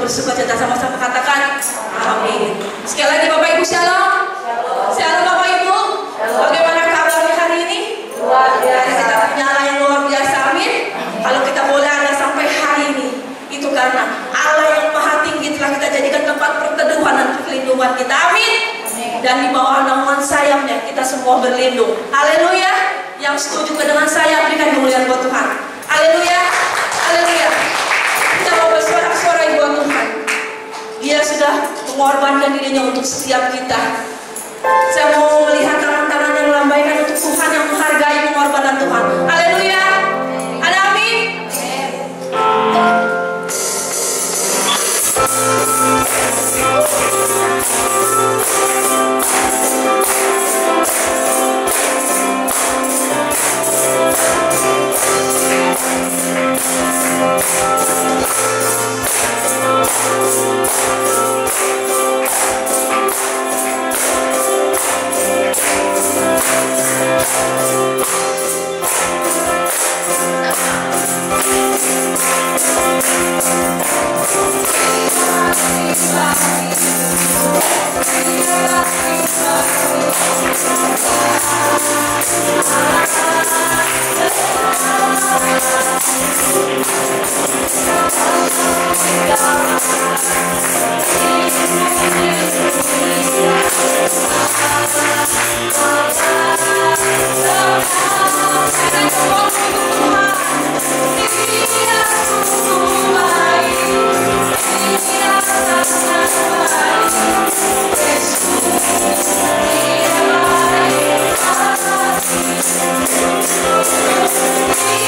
bersuka cita, sama-sama katakan amin. Sekali lagi Bapak Ibu shalom. Shalom Bapak Ibu. Bagaimana kabarnya hari ini? Luar biasa. Kita punya Allah yang luar biasa, amin. Kalau kita boleh ada sampai hari ini, itu karena Allah yang maha tinggi telah kita jadikan tempat perteduhan dan perlindungan kita, amin. Dan di bawah naungan sayapnya kita semua berlindung. Haleluya. Yang setuju dengan saya berikan kemuliaan buat Tuhan. Haleluya. Haleluya. Kita mau bersorak-sorai buat Tuhan. Dia sudah mengorbankan dirinya untuk setiap kita. Saya mau melihat tangan-tangan yang melambaikan untuk Tuhan, yang menghargai pengorbanan Tuhan. Haleluya. Ada amin. Mari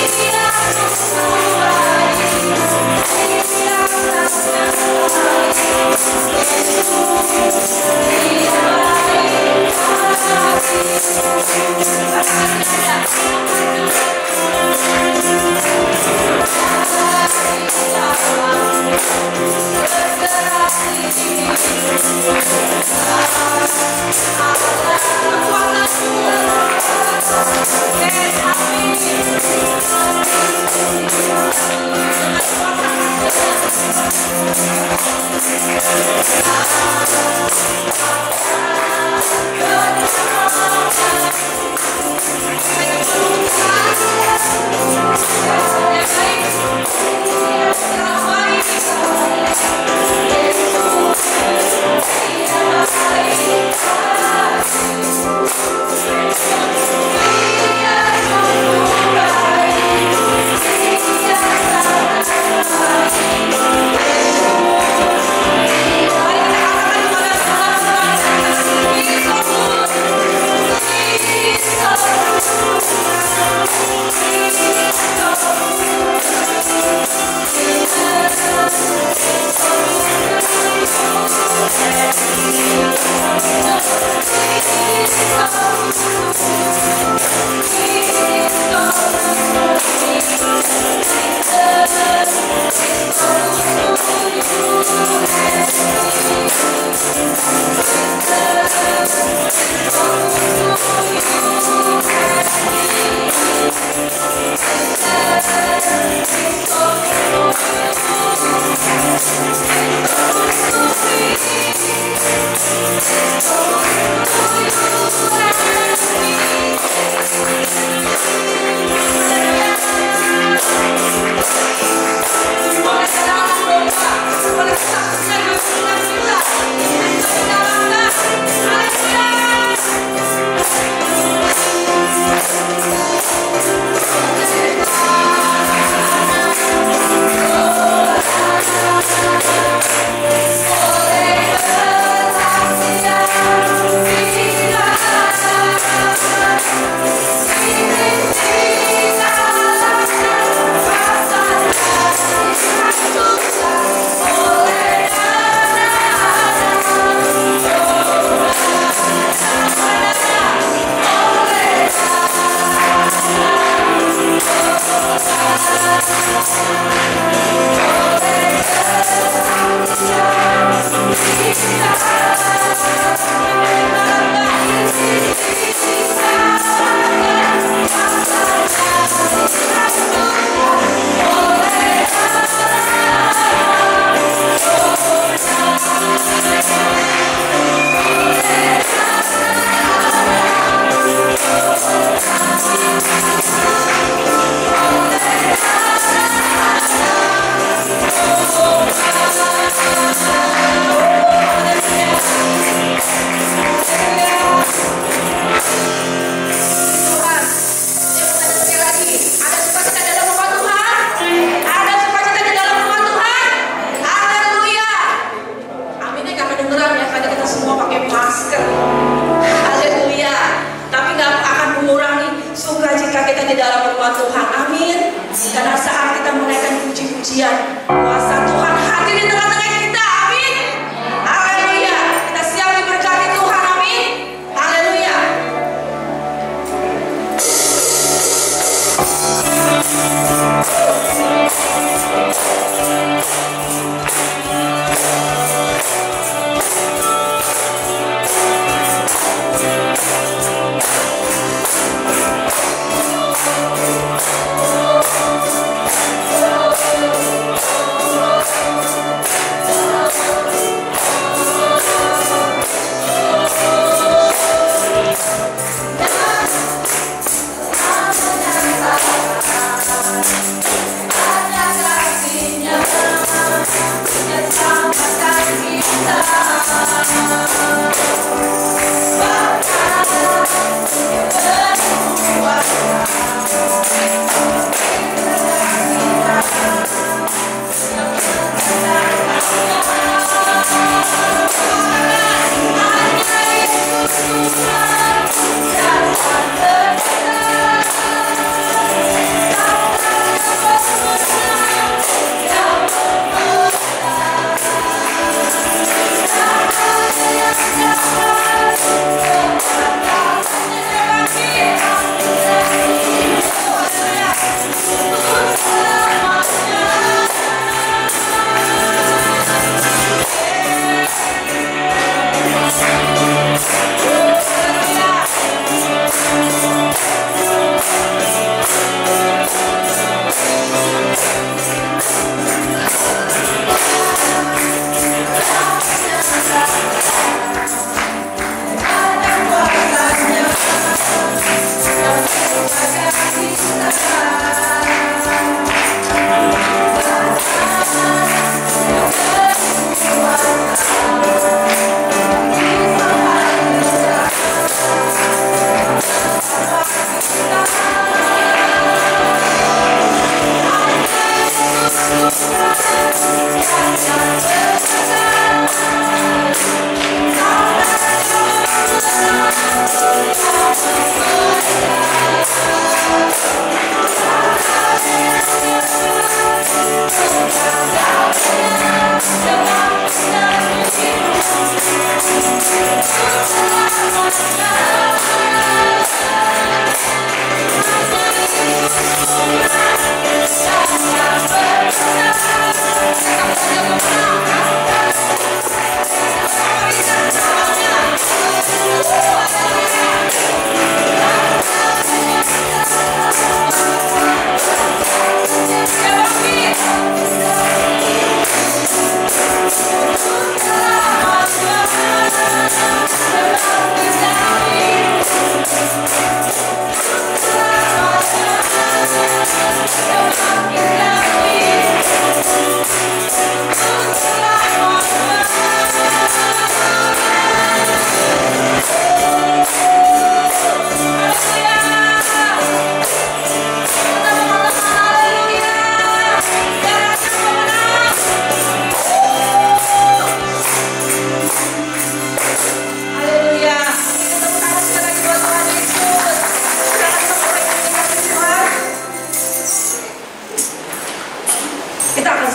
kita pujian. Kuasa Tuhan hadir di tengah-tengah kita. Amin. Haleluya. Kita siap diberkati Tuhan. Amin. Haleluya.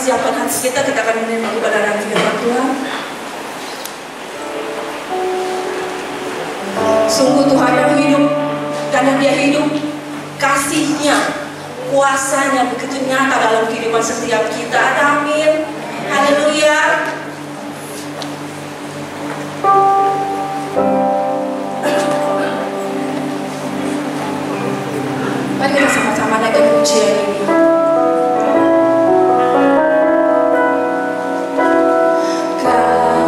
Siapkan hati kita akan menerima kebenaran firman Tuhan. Sungguh Tuhan yang hidup, karena Dia hidup, kasih-Nya, kuasa-Nya begitu nyata dalam kehidupan setiap kita. Amin. Haleluya. Mari kita sama-sama naikkan pujian ini. Nyata dalamku.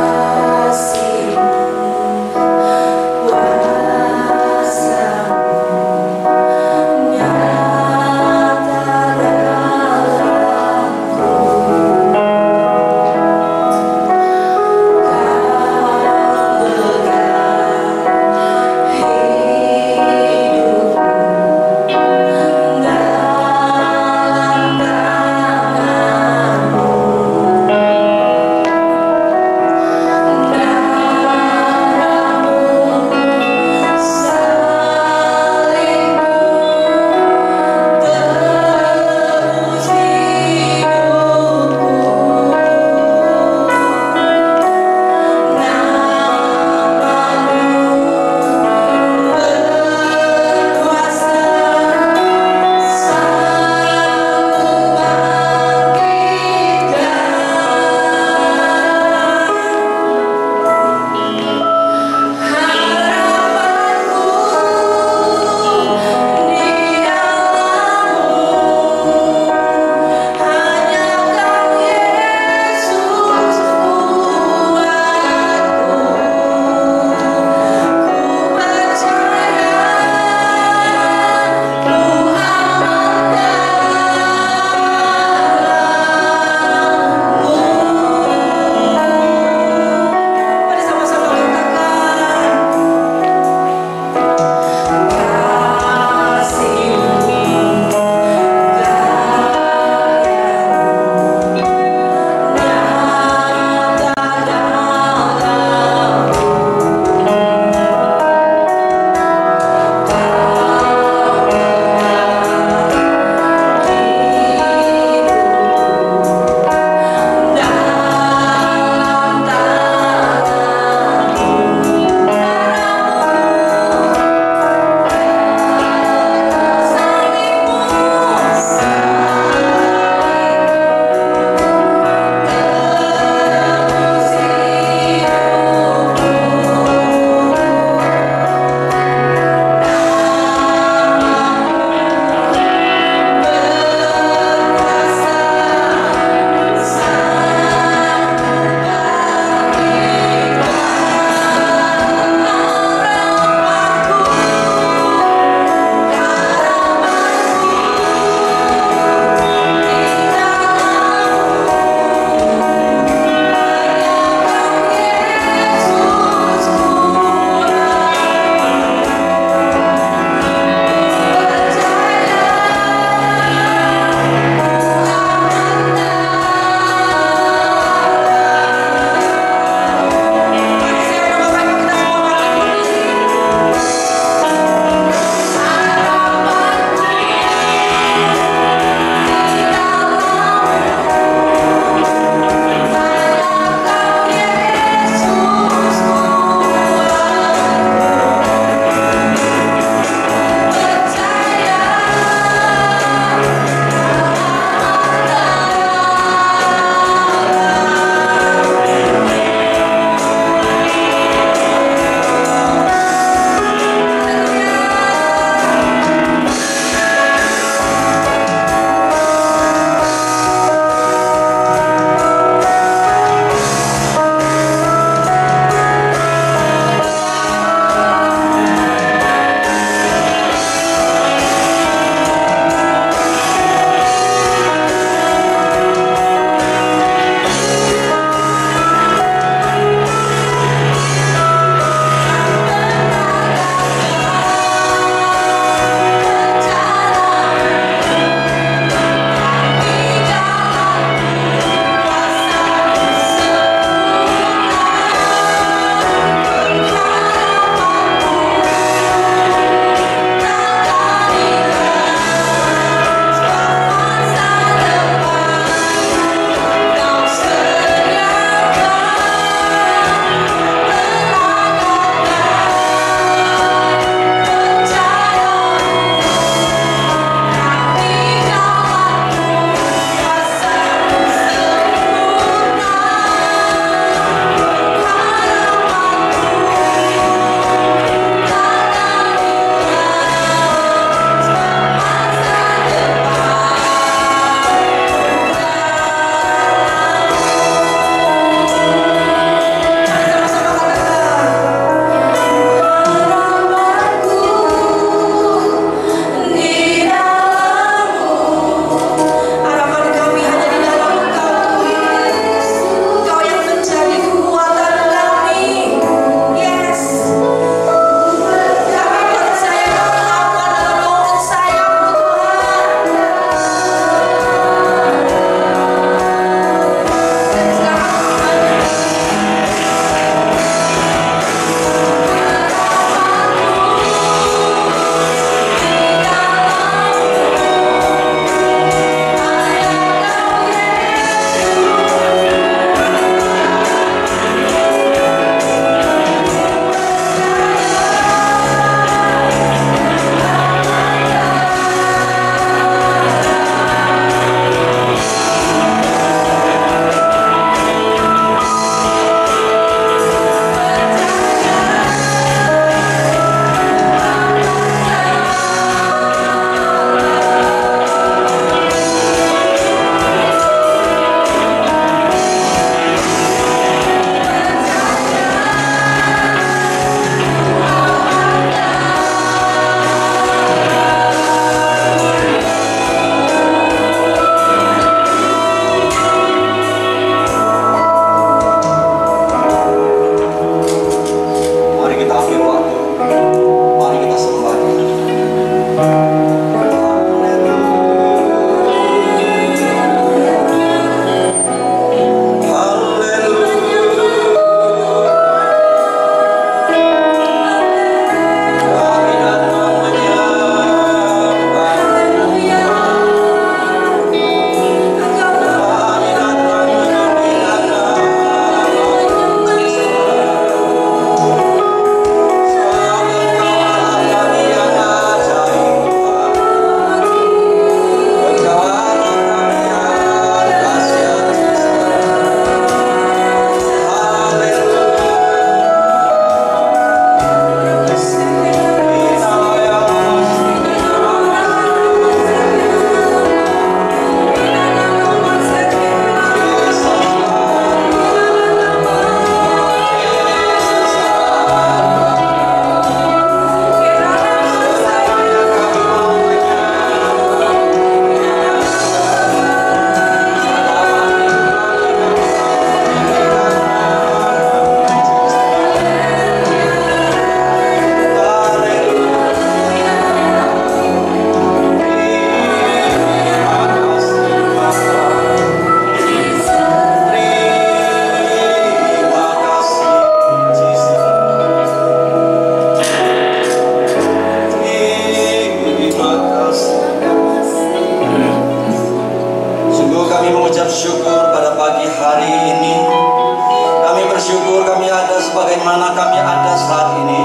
sebagaimana kami ada saat ini.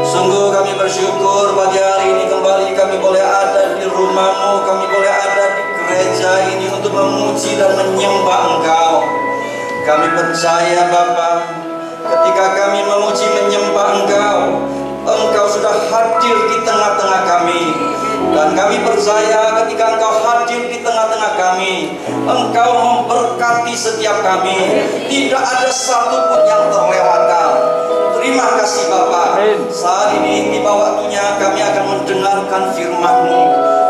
Sungguh kami bersyukur pagi hari ini kembali kami boleh ada di rumah-Mu, kami boleh ada di gereja ini untuk memuji dan menyembah Engkau. Kami percaya Bapa, ketika kami memuji menyembah Engkau, Engkau sudah hadir di tengah-tengah kami. Dan kami percaya ketika Engkau hadir di tengah-tengah kami, Engkau memberkati setiap kami. Tidak ada satupun yang terlewatkan. Terima kasih Bapa. Saat ini tiba waktunya kami akan mendengarkan firman-Mu.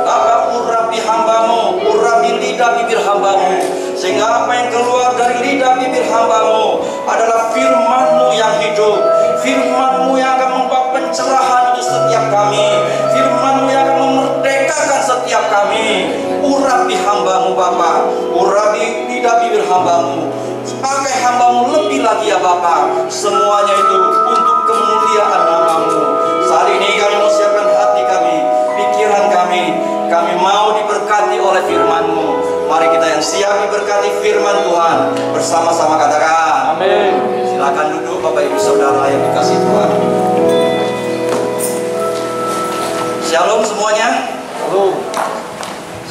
Bapa, urapi hamba-Mu, urapi lidah bibir hamba-Mu, sehingga apa yang keluar dari lidah bibir hamba-Mu adalah firman-Mu yang hidup, firman-Mu yang akan membawa pencerahan untuk setiap kami, firman-Mu yang akan memerdekakan setiap kami. Urapi hamba-Mu Bapa, urapi lidah bibir hamba-Mu, pakai hamba-Mu lebih lagi ya Bapa. Semuanya itu untuk kemuliaan nama-Mu. Saat ini kami mau siapkan hati kami, pikiran kami. Kami mau diberkati oleh firman-Mu. Mari kita yang siap diberkati firman Tuhan bersama-sama katakan amin. Silakan duduk Bapak Ibu Saudara yang dikasih Tuhan. Shalom semuanya. Shalom.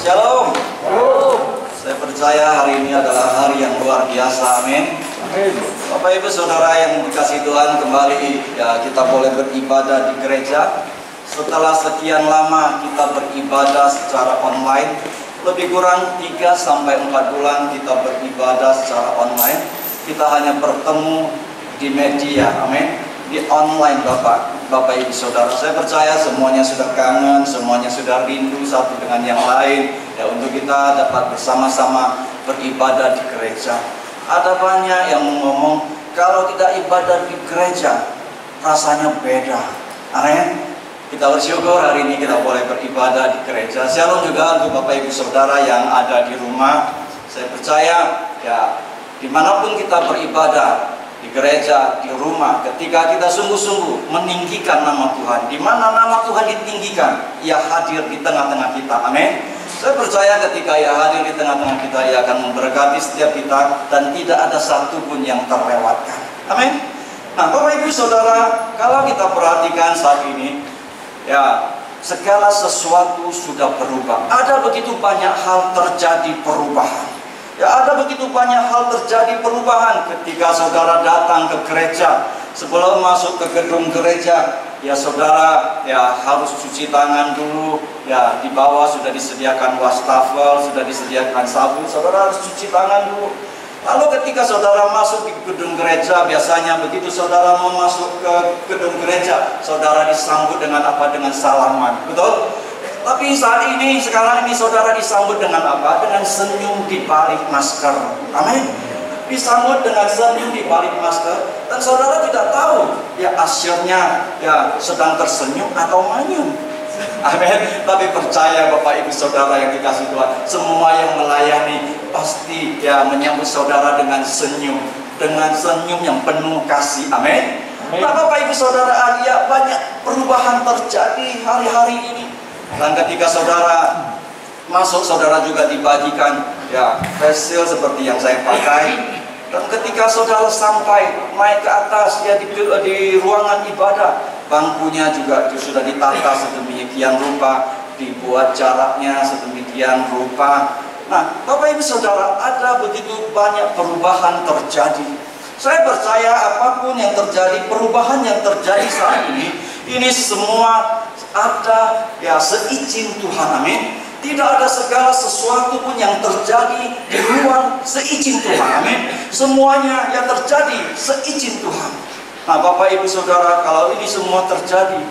Shalom. Shalom. Saya percaya hari ini adalah hari yang luar biasa. Amin. Amin. Bapak Ibu Saudara yang dikasih Tuhan, kembali ya kita boleh beribadah di gereja. Setelah sekian lama kita beribadah secara online, lebih kurang 3-4 bulan kita beribadah secara online. Kita hanya bertemu di media, amin, di online Bapak Ibu Saudara. Saya percaya semuanya sudah kangen, semuanya sudah rindu satu dengan yang lain ya, untuk kita dapat bersama-sama beribadah di gereja. Ada banyak yang ngomong kalau tidak ibadah di gereja rasanya beda, amin. Kita bersyukur hari ini kita boleh beribadah di gereja. Shalom juga untuk Bapak Ibu Saudara yang ada di rumah. Saya percaya ya, dimanapun kita beribadah, di gereja, di rumah, ketika kita sungguh-sungguh meninggikan nama Tuhan, di mana nama Tuhan ditinggikan, Ia hadir di tengah-tengah kita. Amin. Saya percaya ketika Ia hadir di tengah-tengah kita, Ia akan memberkati setiap kita dan tidak ada satupun yang terlewatkan. Amin. Nah, Bapak Ibu Saudara, kalau kita perhatikan saat ini, ya, segala sesuatu sudah berubah. Ada begitu banyak hal terjadi perubahan. Ya, ada begitu banyak hal terjadi perubahan ketika saudara datang ke gereja. Sebelum masuk ke gedung gereja, ya saudara ya harus cuci tangan dulu. Ya, di bawah sudah disediakan wastafel, sudah disediakan sabun. Saudara harus cuci tangan dulu. Lalu ketika saudara masuk di gedung gereja, biasanya begitu saudara mau masuk ke gedung gereja, saudara disambut dengan apa? Dengan salaman, betul? Tapi sekarang ini saudara disambut dengan apa? Dengan senyum di balik masker. Amin. Disambut dengan senyum di balik masker, dan saudara tidak tahu ya asyirnya ya sedang tersenyum atau manyun. Amin. Tapi percaya Bapak Ibu Saudara yang dikasih Tuhan, semua yang melayani pasti ya menyambut saudara dengan senyum yang penuh kasih. Amin. Nah Bapak Ibu Saudara, ya banyak perubahan terjadi hari-hari ini. Dan ketika saudara masuk, saudara juga dibagikan ya face shield seperti yang saya pakai. Dan ketika saudara sampai naik ke atas ya di ruangan ibadah, bangkunya juga sudah ditata sedemikian rupa, dibuat jaraknya sedemikian rupa. Nah, Bapak Ibu Saudara, ada begitu banyak perubahan terjadi. Saya percaya apapun yang terjadi, perubahan yang terjadi saat ini semua ada ya seizin Tuhan. Amin. Tidak ada segala sesuatu pun yang terjadi di luar seizin Tuhan. Amin. Semuanya yang terjadi seizin Tuhan. Nah Bapak Ibu Saudara, kalau ini semua terjadi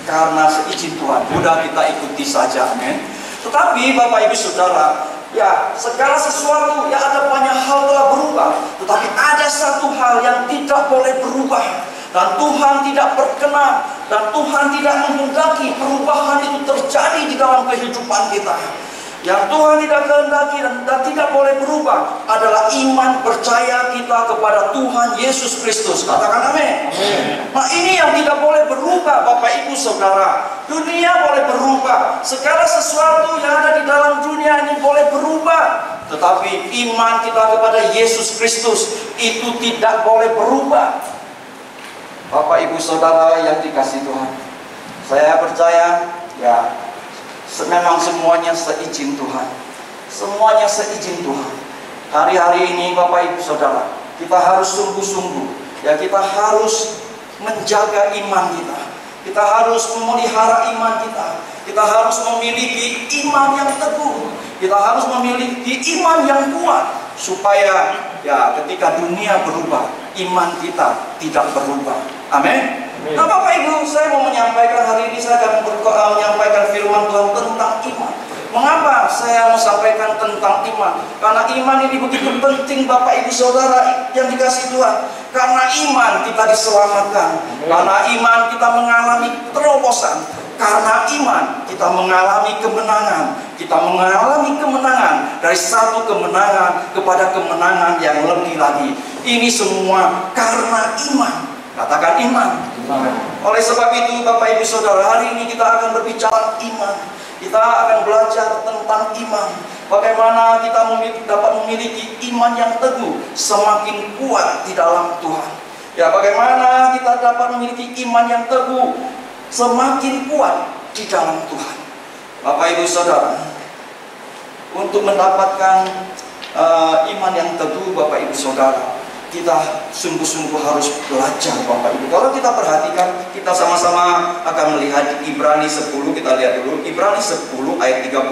karena seizin Tuhan, mudah kita ikuti saja. Amin. Tetapi Bapak Ibu Saudara, ya segala sesuatu, ya ada banyak hal telah berubah, tetapi ada satu hal yang tidak boleh berubah. Dan Tuhan tidak berkenan, dan Tuhan tidak menghendaki perubahan itu terjadi di dalam kehidupan kita. Yang Tuhan tidak kehendaki dan tidak boleh berubah adalah iman percaya kita kepada Tuhan Yesus Kristus. Katakan amin. Nah ini yang tidak boleh berubah Bapak Ibu Saudara. Dunia boleh berubah, segala sesuatu yang ada di dalam dunia ini boleh berubah, tetapi iman kita kepada Yesus Kristus itu tidak boleh berubah. Bapak Ibu Saudara yang dikasihi Tuhan, saya percaya ya memang semuanya seizin Tuhan. Semuanya seizin Tuhan. Hari-hari ini Bapak Ibu Saudara, kita harus sungguh-sungguh ya, kita harus menjaga iman kita. Kita harus memelihara iman kita. Kita harus memiliki iman yang teguh. Kita harus memiliki iman yang kuat supaya ya ketika dunia berubah, iman kita tidak berubah. Amin. Nah Bapak Ibu, saya mau menyampaikan hari ini, saya akan menyampaikan firman Tuhan tentang iman. Mengapa saya mau sampaikan tentang iman? Karena iman ini begitu penting Bapak Ibu Saudara yang dikasihi Tuhan. Karena iman kita diselamatkan. Karena iman kita mengalami terobosan. Karena iman kita mengalami kemenangan. Kita mengalami kemenangan dari satu kemenangan kepada kemenangan yang lebih lagi. Ini semua karena iman. Katakan iman. Oleh sebab itu Bapak Ibu Saudara, hari ini kita akan berbicara iman. Kita akan belajar tentang iman. Bagaimana kita dapat memiliki iman yang teguh, semakin kuat di dalam Tuhan. Ya, bagaimana kita dapat memiliki iman yang teguh, semakin kuat di dalam Tuhan. Bapak Ibu Saudara, untuk mendapatkan iman yang teguh Bapak Ibu Saudara, kita sungguh-sungguh harus belajar Bapak Ibu. Kalau kita perhatikan, kita sama-sama akan melihat Ibrani 10. Kita lihat dulu Ibrani 10 ayat 35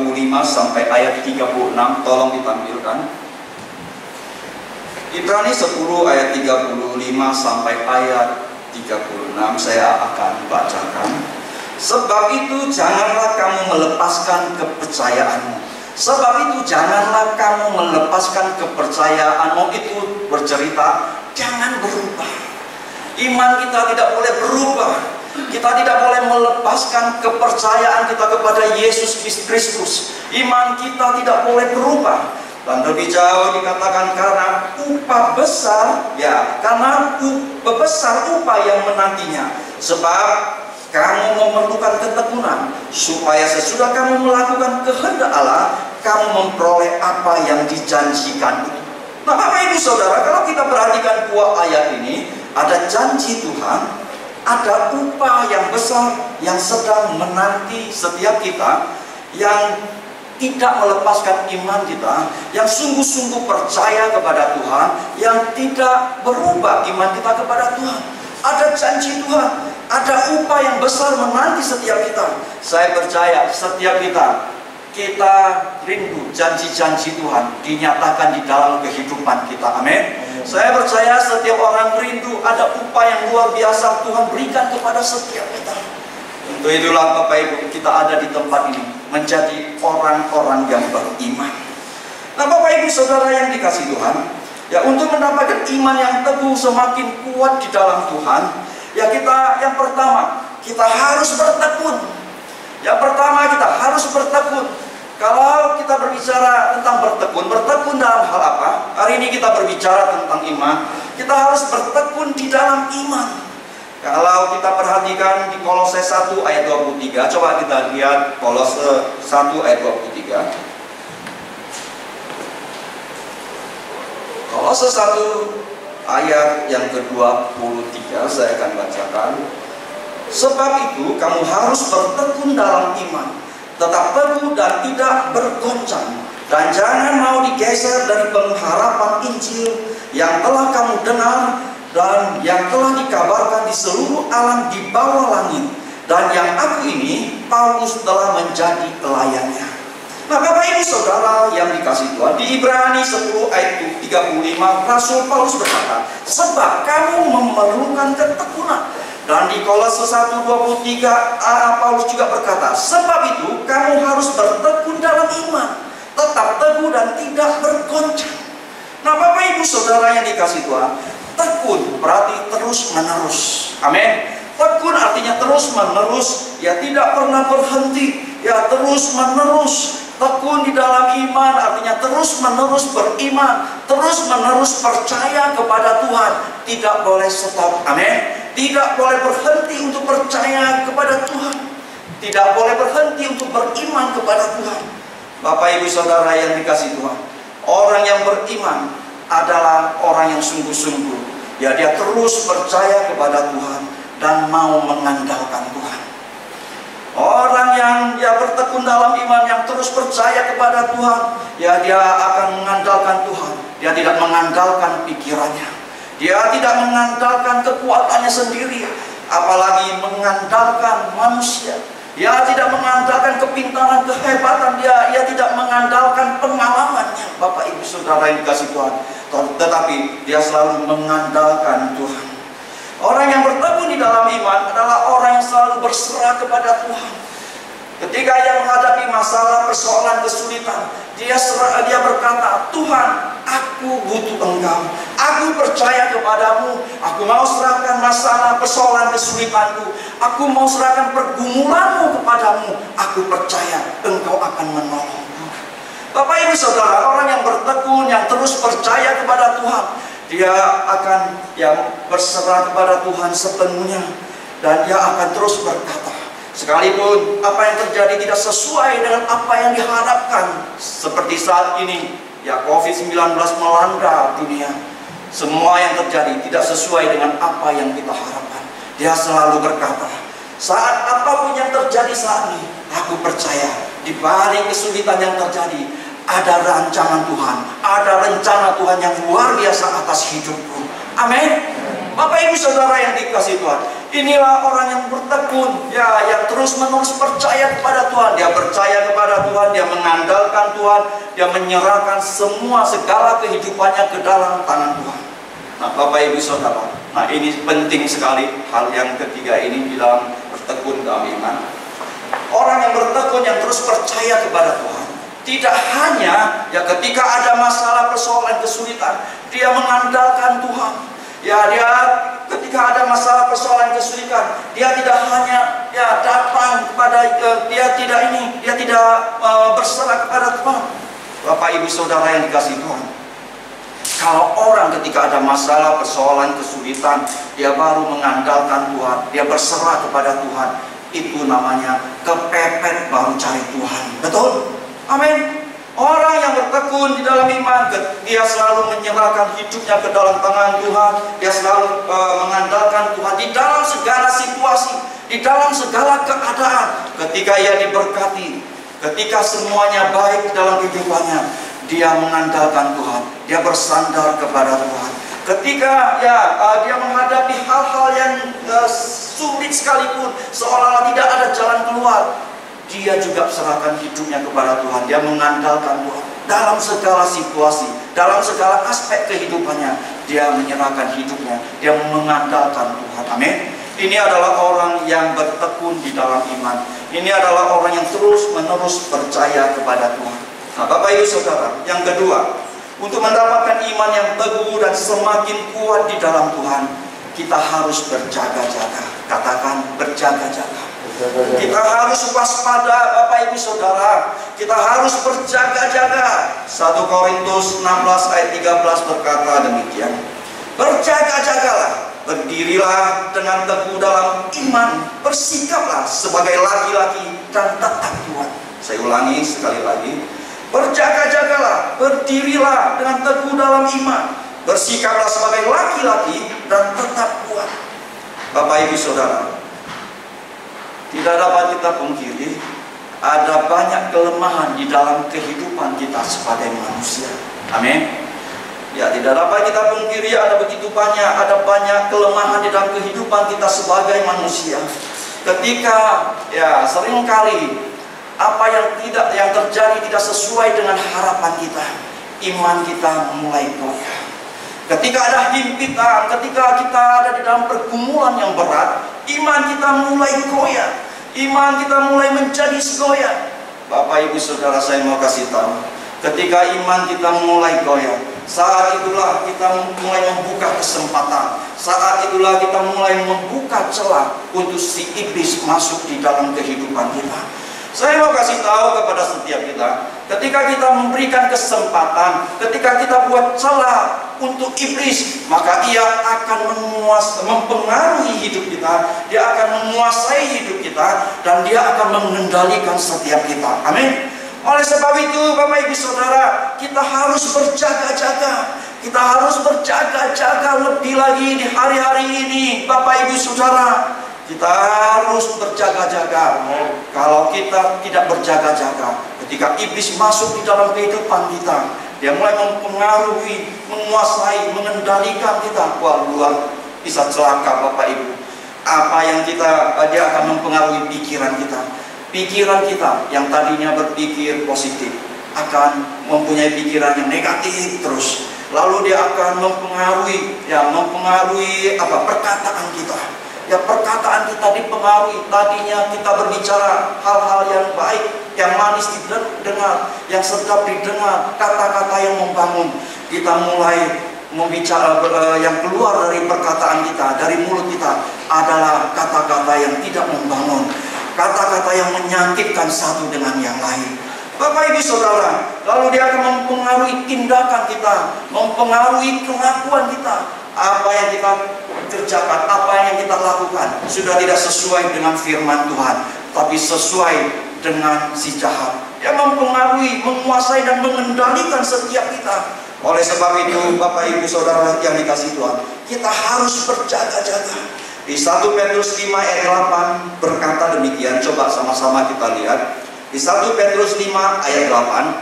sampai ayat 36. Tolong ditampilkan Ibrani 10 ayat 35 sampai ayat 36. Saya akan bacakan. Sebab itu janganlah kamu melepaskan kepercayaanmu. Sebab itu janganlah kamu melepaskan kepercayaanmu. Itu bercerita jangan berubah. Iman kita tidak boleh berubah. Kita tidak boleh melepaskan kepercayaan kita kepada Yesus Kristus. Iman kita tidak boleh berubah. Dan lebih jauh dikatakan karena upah besar, ya, karena besar upah yang menantinya. Sebab kamu memerlukan ketekunan, supaya sesudah kamu melakukan kehendak Allah, kamu memperoleh apa yang dijanjikan itu. Nah Bapak Ibu Saudara, kalau kita perhatikan dua ayat ini, ada janji Tuhan, ada upah yang besar yang sedang menanti setiap kita yang tidak melepaskan iman kita, yang sungguh-sungguh percaya kepada Tuhan, yang tidak berubah iman kita kepada Tuhan. Ada janji Tuhan, ada upah yang besar menanti setiap kita. Saya percaya setiap kita rindu janji-janji Tuhan dinyatakan di dalam kehidupan kita. Amin. Saya percaya setiap orang rindu ada upah yang luar biasa Tuhan berikan kepada setiap kita. Untuk itulah Bapak Ibu, kita ada di tempat ini menjadi orang-orang yang beriman. Nah Bapak Ibu Saudara yang dikasihi Tuhan, ya, untuk mendapatkan iman yang teguh semakin kuat di dalam Tuhan, ya kita yang pertama, kita harus bertekun. Yang pertama kita harus bertekun. Kalau kita berbicara tentang bertekun dalam hal apa? Hari ini kita berbicara tentang iman. Kita harus bertekun di dalam iman. Kalau kita perhatikan di Kolose 1 ayat 23, coba kita lihat Kolose 1 ayat 23. Kolose 1 ayat yang ke-23 saya akan bacakan. Sebab itu kamu harus bertekun dalam iman, tetap teguh dan tidak bergoncang, dan jangan mau digeser dari pengharapan Injil yang telah kamu dengar dan yang telah dikabarkan di seluruh alam di bawah langit, dan yang aku ini Paulus telah menjadi pelayannya. Nah Bapak Ibu Saudara yang dikasihi Tuhan, di Ibrani 10 ayat 35 Rasul Paulus berkata, sebab kamu memerlukan ketekunan. Dan di Kolose 1:23 Paulus juga berkata, sebab itu kamu harus bertekun dalam iman, tetap teguh dan tidak bergoncang. Nah Bapak Ibu Saudara yang dikasihi Tuhan, tekun berarti terus menerus. Amin. Tekun artinya terus menerus, ya tidak pernah berhenti, ya terus menerus. Tekun di dalam iman artinya terus menerus beriman, terus menerus percaya kepada Tuhan, tidak boleh stop. Amin. Tidak boleh berhenti untuk percaya kepada Tuhan, tidak boleh berhenti untuk beriman kepada Tuhan. Bapak Ibu Saudara yang dikasihi Tuhan, orang yang beriman adalah orang yang sungguh-sungguh Ya, dia terus percaya kepada Tuhan dan mau mengandalkan Tuhan. Orang yang bertekun dalam iman, yang terus percaya kepada Tuhan, ya dia akan mengandalkan Tuhan. Dia tidak mengandalkan pikirannya, dia tidak mengandalkan kekuatannya sendiri, apalagi mengandalkan manusia. Dia tidak mengandalkan kepintaran, kehebatan dia tidak mengandalkan pengalamannya, Bapak Ibu Saudara yang dikasihi Tuhan. Tetapi dia selalu mengandalkan Tuhan. Orang yang bertekun di dalam iman adalah orang yang selalu berserah kepada Tuhan. Ketika ia menghadapi masalah, persoalan, kesulitan, dia berkata, Tuhan, aku butuh Engkau, aku percaya kepadamu, aku mau serahkan masalah, persoalan, kesulitanku, aku mau serahkan pergumulanmu kepadamu, aku percaya Engkau akan menolongku. Bapak Ibu Saudara, orang yang bertekun, yang terus percaya kepada Tuhan, dia akan berserah kepada Tuhan sepenuhnya, dan dia akan terus berkata, sekalipun apa yang terjadi tidak sesuai dengan apa yang diharapkan, seperti saat ini, COVID-19 melanda dunia, semua yang terjadi tidak sesuai dengan apa yang kita harapkan. Dia selalu berkata, saat apapun yang terjadi saat ini, aku percaya di balik kesulitan yang terjadi, ada rancangan Tuhan, ada rencana Tuhan yang luar biasa atas hidupku. Amin. Bapak Ibu Saudara yang dikasihi Tuhan, inilah orang yang bertekun, yang terus-menerus percaya kepada Tuhan. Dia percaya kepada Tuhan, dia mengandalkan Tuhan, dia menyerahkan segala kehidupannya ke dalam tangan Tuhan. Nah, Bapak Ibu Saudara, ini penting sekali hal yang ketiga ini di dalam bertekun dalam iman. Orang yang bertekun, yang terus percaya kepada Tuhan, tidak hanya ketika ada masalah, persoalan, kesulitan, dia mengandalkan Tuhan. Dia ketika ada masalah, persoalan, kesulitan, dia tidak hanya datang kepada dia tidak berserah kepada Tuhan. Bapak Ibu Saudara yang dikasihi Tuhan, kalau orang ketika ada masalah, persoalan, kesulitan, dia baru mengandalkan Tuhan, dia berserah kepada Tuhan, itu namanya kepepet baru cari Tuhan. Betul? Amin. Orang yang bertekun di dalam iman, dia selalu menyerahkan hidupnya ke dalam tangan Tuhan. Dia selalu mengandalkan Tuhan di dalam segala situasi, di dalam segala keadaan. Ketika ia diberkati, ketika semuanya baik dalam kehidupannya, dia mengandalkan Tuhan, dia bersandar kepada Tuhan. Ketika dia menghadapi hal-hal yang sulit sekalipun, seolah-olah tidak ada jalan keluar, dia juga serahkan hidupnya kepada Tuhan. Dia mengandalkan Tuhan dalam segala situasi, dalam segala aspek kehidupannya. Dia menyerahkan hidupnya, dia mengandalkan Tuhan. Amin. Ini adalah orang yang bertekun di dalam iman. Ini adalah orang yang terus-menerus percaya kepada Tuhan. Nah, Bapak Ibu Saudara, yang kedua, untuk mendapatkan iman yang teguh dan semakin kuat di dalam Tuhan, kita harus berjaga-jaga. Katakan berjaga-jaga. Kita harus waspada, Bapak Ibu Saudara. Kita harus berjaga-jaga. 1 Korintus 16 ayat 13 berkata demikian. Berjaga-jagalah, berdirilah dengan teguh dalam iman, bersikaplah sebagai laki-laki dan tetap kuat. Saya ulangi sekali lagi. Berjaga-jagalah, berdirilah dengan teguh dalam iman, bersikaplah sebagai laki-laki dan tetap kuat. Bapak Ibu Saudara, tidak dapat kita pungkiri, ada banyak kelemahan di dalam kehidupan kita sebagai manusia. Amin. Tidak dapat kita pungkiri, ada banyak kelemahan di dalam kehidupan kita sebagai manusia. Ketika seringkali apa yang terjadi tidak sesuai dengan harapan kita, iman kita mulai goyah. Ketika ada himpitan, ketika kita ada di dalam pergumulan yang berat, iman kita mulai goyah, iman kita mulai menjadi goyah. Bapak Ibu Saudara, saya mau kasih tahu, ketika iman kita mulai goyah, saat itulah kita mulai membuka kesempatan, saat itulah kita mulai membuka celah untuk si iblis masuk di dalam kehidupan kita. Saya mau kasih tahu kepada setiap kita, ketika kita memberikan kesempatan, ketika kita buat celah untuk iblis, maka ia akan mempengaruhi hidup kita, dia akan menguasai hidup kita, dan dia akan mengendalikan setiap kita. Amin. Oleh sebab itu, Bapak Ibu Saudara, kita harus berjaga-jaga. Kita harus berjaga-jaga lebih lagi di hari-hari ini, Bapak Ibu Saudara. Kita harus berjaga-jaga. Kalau kita tidak berjaga-jaga, ketika iblis masuk di dalam kehidupan kita, dia mulai mempengaruhi, menguasai, mengendalikan kita. Wah, luar bisa celaka Bapak Ibu. Apa yang dia akan mempengaruhi pikiran kita. Pikiran kita yang tadinya berpikir positif akan mempunyai pikiran yang negatif terus. Lalu dia akan mempengaruhi perkataan kita. Ya, perkataan kita dipengaruhi. Tadinya kita berbicara hal-hal yang baik, yang manis didengar, yang sedap didengar, kata-kata yang membangun. Kita mulai membicara, yang keluar dari perkataan kita, dari mulut kita adalah kata-kata yang tidak membangun, kata-kata yang menyakitkan satu dengan yang lain. Bapak Ibu Saudara, lalu dia akan mempengaruhi tindakan kita, mempengaruhi kelakuan kita. Apa yang kita kerjakan, apa yang kita lakukan sudah tidak sesuai dengan firman Tuhan, tapi sesuai dengan si jahat. Dia mempengaruhi, menguasai dan mengendalikan setiap kita. Oleh sebab itu, Bapak Ibu Saudara yang dikasihi Tuhan, kita harus berjaga-jaga. Di 1 Petrus 5 ayat 8 berkata demikian. Coba sama-sama kita lihat. Di 1 Petrus 5 ayat 8,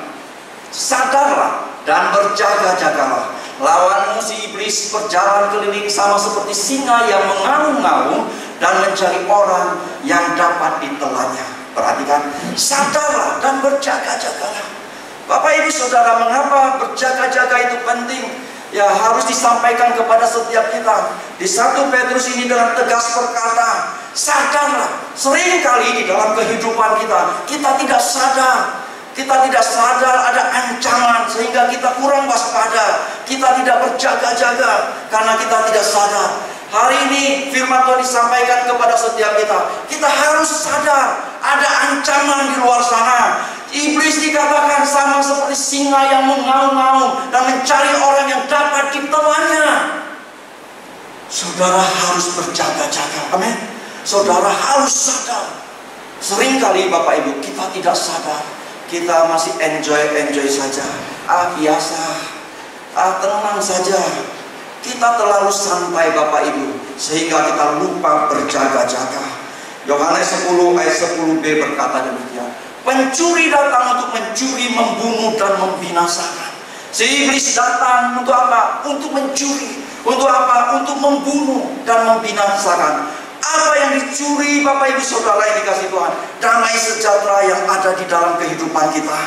sadarlah dan berjaga-jagalah. Lawanmu si iblis berjalan keliling sama seperti singa yang mengaum-ngaum dan mencari orang yang dapat ditelannya. Perhatikan, sadarlah dan berjaga-jagalah. Bapak Ibu Saudara, mengapa berjaga-jaga itu penting? Ya, harus disampaikan kepada setiap kita. Di 1 Petrus ini dengan tegas berkata, sadarlah. Seringkali di dalam kehidupan kita tidak sadar. Kita tidak sadar ada ancaman sehingga kita kurang waspada. Kita tidak berjaga-jaga karena kita tidak sadar. Hari ini firman Tuhan disampaikan kepada setiap kita. Kita harus sadar ada ancaman di luar sana. Iblis dikatakan sama seperti singa yang mengaum-ngaum dan mencari orang yang dapat ditelannya. Saudara harus berjaga-jaga. Amin. Saudara harus sadar. Seringkali Bapak Ibu kita tidak sadar. Kita masih enjoy saja. Biasa. Tenang saja. Kita terlalu santai Bapak Ibu sehingga kita lupa berjaga-jaga. Yohanes 10 ayat 10b berkata demikian. Pencuri datang untuk mencuri, membunuh dan membinasakan. Si iblis datang untuk apa? Untuk mencuri. Untuk apa? Untuk membunuh dan membinasakan. Apa yang dicuri Bapak Ibu Saudara yang dikasihi Tuhan? Damai sejahtera yang ada di dalam kehidupan kita.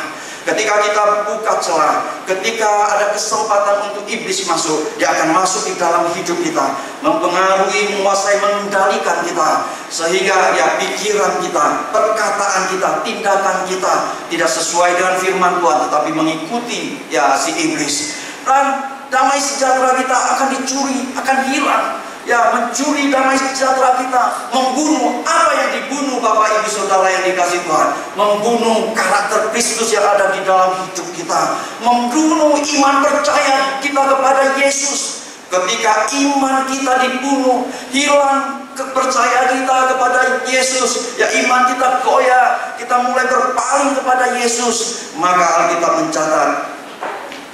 Ketika kita buka celah, ketika ada kesempatan untuk iblis masuk, dia akan masuk di dalam hidup kita, mempengaruhi, menguasai, mengendalikan kita, sehingga ya pikiran kita, perkataan kita, tindakan kita tidak sesuai dengan firman Tuhan, tetapi mengikuti ya si iblis. Dan damai sejahtera kita akan dicuri, akan hilang. Ya, mencuri damai sejahtera kita, membunuh. Apa yang dibunuh Bapak Ibu Saudara yang dikasihi Tuhan? Membunuh karakter Kristus yang ada di dalam hidup kita, membunuh iman percaya kita kepada Yesus. Ketika iman kita dibunuh, hilang kepercayaan kita kepada Yesus, ya iman kita goyah, kita mulai berpaling kepada Yesus, maka Alkitab mencatat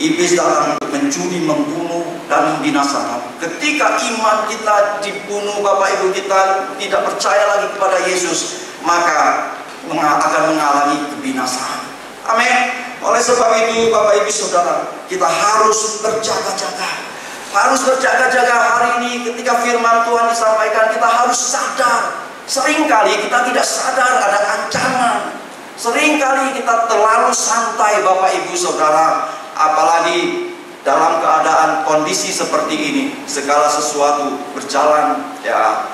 iblis datang untuk mencuri, membunuh, dan membinasakan. Ketika iman kita dibunuh, Bapak Ibu, kita tidak percaya lagi kepada Yesus, maka akan mengalami kebinasaan. Amin. Oleh sebab itu, Bapak Ibu Saudara, kita harus berjaga-jaga. Harus berjaga-jaga hari ini. Ketika firman Tuhan disampaikan, kita harus sadar. Seringkali kita tidak sadar ada ancaman. Seringkali kita terlalu santai, Bapak Ibu Saudara. Apalagi dalam keadaan kondisi seperti ini, segala sesuatu berjalan ya